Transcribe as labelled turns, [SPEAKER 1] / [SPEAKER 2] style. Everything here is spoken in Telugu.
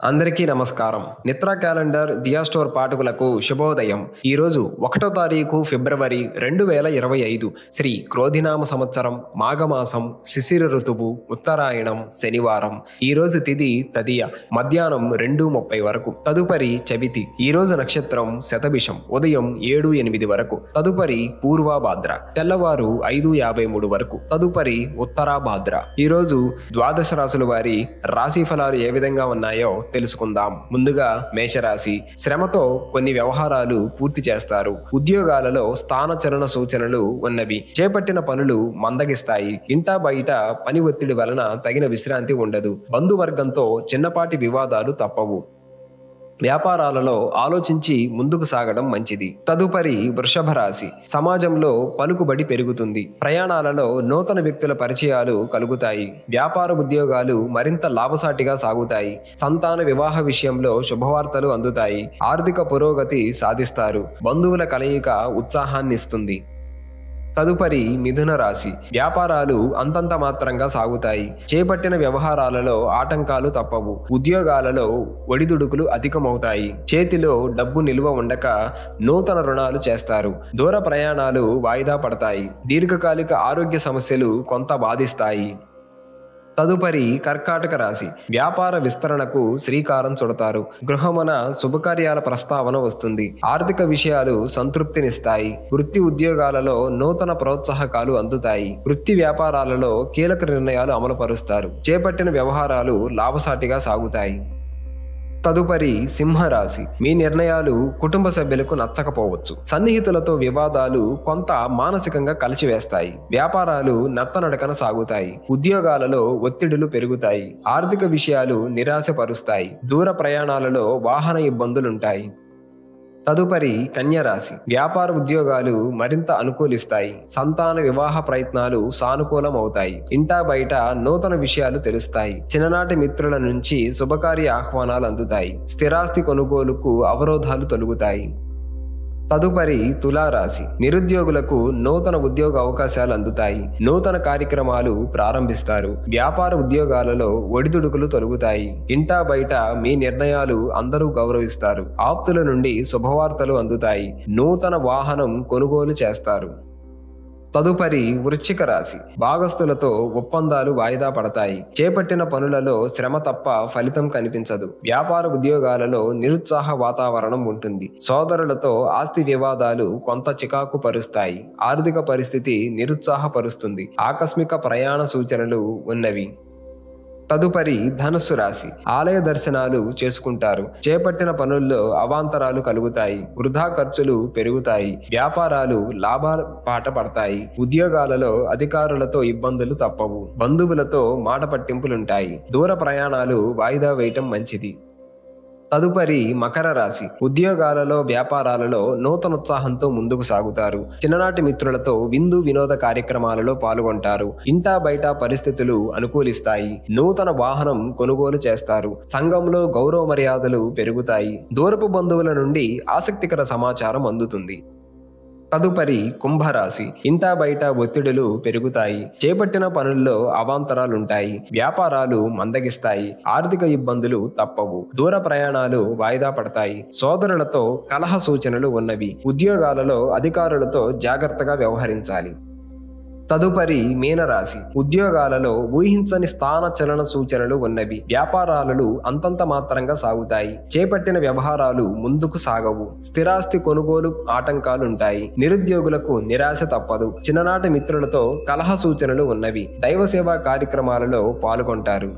[SPEAKER 1] అందరికీ నమస్కారం. నిత్ర క్యాలెండర్ దియా స్టోర్ పాఠకులకు శుభోదయం. ఈరోజు 1వ తారీఖు ఫిబ్రవరి 2025 శ్రీ క్రోధినామ సంవత్సరం మాఘమాసం శిశిర ఋతువు ఉత్తరాయణం శనివారం. ఈరోజు తిథి తదియ మధ్యాహ్నం 2:30 వరకు. తదుపరి చవితి. ఈరోజు నక్షత్రం శతభిషం ఉదయం 7-8 వరకు. తదుపరి పూర్వభాద్ర తెల్లవారు 5:53 వరకు. తదుపరి ఉత్తరాభాద్ర. ఈరోజు ద్వాదశ రాశుల వారి రాశి ఫలాలు ఏ విధంగా ఉన్నాయో తెలుసుకుందాం. ముందుగా మేషరాశి. శ్రమతో కొన్ని వ్యవహారాలు పూర్తి చేస్తారు. ఉద్యోగాలలో స్థానచలన సూచనలు ఉన్నవి. చేపట్టిన పనులు మందగిస్తాయి. ఇంటా బయట పని ఒత్తిడి వలన తగిన విశ్రాంతి ఉండదు. బంధువర్గంతో చిన్నపాటి వివాదాలు తప్పవు. వ్యాపారాలలో ఆలోచించి ముందుకు సాగడం మంచిది. తదుపరి వృషభ రాశి. సమాజంలో పలుకుబడి పెరుగుతుంది. ప్రయాణాలలో నూతన వ్యక్తుల పరిచయాలు కలుగుతాయి. వ్యాపార ఉద్యోగాలు మరింత లాభసాటిగా సాగుతాయి. సంతాన వివాహ విషయంలో శుభవార్తలు అందుతాయి. ఆర్థిక పురోగతి సాధిస్తారు. బంధువుల కలయిక ఉత్సాహాన్నిస్తుంది. తదుపరి మిథున రాశి. వ్యాపారాలు అంతంత మాత్రంగా సాగుతాయి. చేపట్టిన వ్యవహారాలలో ఆటంకాలు తప్పవు. ఉద్యోగాలలో ఒడిదుడుకులు అధికమవుతాయి. చేతిలో డబ్బు నిల్వ ఉండక నూతన రుణాలు చేస్తారు. దూర ప్రయాణాలు వాయిదా పడతాయి. దీర్ఘకాలిక ఆరోగ్య సమస్యలు కొంత బాధిస్తాయి. తదుపరి కర్కాటక రాశి. వ్యాపార విస్తరణకు శ్రీకారం చుడతారు. గృహమున శుభకార్యాల ప్రస్తావన వస్తుంది. ఆర్థిక విషయాలు సంతృప్తినిస్తాయి. వృత్తి ఉద్యోగాలలో నూతన ప్రోత్సాహకాలు అందుతాయి. వృత్తి వ్యాపారాలలో కీలక నిర్ణయాలు అమలుపరుస్తారు. చేపట్టిన వ్యవహారాలు లాభసాటిగా సాగుతాయి. తదుపరి సింహరాశి. మీ నిర్ణయాలు కుటుంబ సభ్యులకు నచ్చకపోవచ్చు. సన్నిహితులతో వివాదాలు కొంత మానసికంగా కలిసివేస్తాయి. వ్యాపారాలు నత్తనడకన సాగుతాయి. ఉద్యోగాలలో ఒత్తిడులు పెరుగుతాయి. ఆర్థిక విషయాలు నిరాశపరుస్తాయి. దూర ప్రయాణాలలో వాహన ఇబ్బందులుంటాయి. తదుపరి కన్యరాశి. వ్యాపార ఉద్యోగాలు మరింత అనుకూలిస్తాయి. సంతాన వివాహ ప్రయత్నాలు సానుకూలమవుతాయి. ఇంటా బయట నూతన విషయాలు తెలుస్తాయి. చిన్ననాటి మిత్రుల నుంచి శుభకార్య ఆహ్వానాలు అందుతాయి. స్థిరాస్తి కొనుగోలుకు అవరోధాలు తొలగుతాయి. తదుపరి తులారాశి. నిరుద్యోగులకు నూతన ఉద్యోగ అవకాశాలు అందుతాయి. నూతన కార్యక్రమాలు ప్రారంభిస్తారు. వ్యాపార ఉద్యోగాలలో ఒడిదుడుకులు తొలగుతాయి. ఇంటా బయట మీ నిర్ణయాలు అందరూ గౌరవిస్తారు. ఆప్తుల నుండి శుభవార్తలు అందుతాయి. నూతన వాహనం కొనుగోలు చేస్తారు. తదుపరి వృశ్చిక రాశి. భాగస్థులతో ఒప్పందాలు వాయిదా పడతాయి. చేపట్టిన పనులలో శ్రమ తప్ప ఫలితం కనిపించదు. వ్యాపార ఉద్యోగాలలో నిరుత్సాహ వాతావరణం ఉంటుంది. సోదరులతో ఆస్తి వివాదాలు కొంత చికాకు పరుస్తాయి. ఆర్థిక పరిస్థితి నిరుత్సాహపరుస్తుంది. ఆకస్మిక ప్రయాణ సూచనలు ఉన్నవి. తదుపరి ధనుస్సు రాశి. ఆలయ దర్శనాలు చేసుకుంటారు. చేపట్టిన పనుల్లో అవాంతరాలు కలుగుతాయి. వృధా ఖర్చులు పెరుగుతాయి. వ్యాపారాలు లాభాల బాట పడతాయి. ఉద్యోగాలలో అధికారులతో ఇబ్బందులు తప్పవు. బంధువులతో మాట పట్టింపులుంటాయి. దూర ప్రయాణాలు వాయిదా వేయటం మంచిది. తదుపరి మకర రాశి. ఉద్యోగాలలో వ్యాపారాలలో నూతనోత్సాహంతో ముందుకు సాగుతారు. చిన్ననాటి మిత్రులతో విందు వినోద కార్యక్రమాలలో పాల్గొంటారు. ఇంటా బయట పరిస్థితులు అనుకూలిస్తాయి. నూతన వాహనం కొనుగోలు చేస్తారు. సంఘంలో గౌరవ మర్యాదలు పెరుగుతాయి. దూరపు బంధువుల నుండి ఆసక్తికర సమాచారం అందుతుంది. తదుపరి కుంభరాశి. ఇంటా బయట ఒత్తిడులు పెరుగుతాయి. చేపట్టిన పనుల్లో అవాంతరాలుంటాయి. వ్యాపారాలు మందగిస్తాయి. ఆర్థిక ఇబ్బందులు తప్పవు. దూర ప్రయాణాలు వాయిదా పడతాయి. సోదరులతో కలహ సూచనలు ఉన్నవి. ఉద్యోగాలలో అధికారులతో జాగ్రత్తగా వ్యవహరించాలి. తదుపరి మీనరాశి. ఉద్యోగాలలో ఊహించని స్థాన చలన సూచనలు ఉన్నవి. వ్యాపారాలు అంతంత మాత్రంగా సాగుతాయి. చేపట్టిన వ్యవహారాలు ముందుకు సాగవు. స్థిరాస్తి కొనుగోలు ఆటంకాలుంటాయి. నిరుద్యోగులకు నిరాశ తప్పదు. చిన్ననాటి మిత్రులతో కలహ సూచనలు ఉన్నవి. దైవ సేవా కార్యక్రమాలలో పాల్గొంటారు.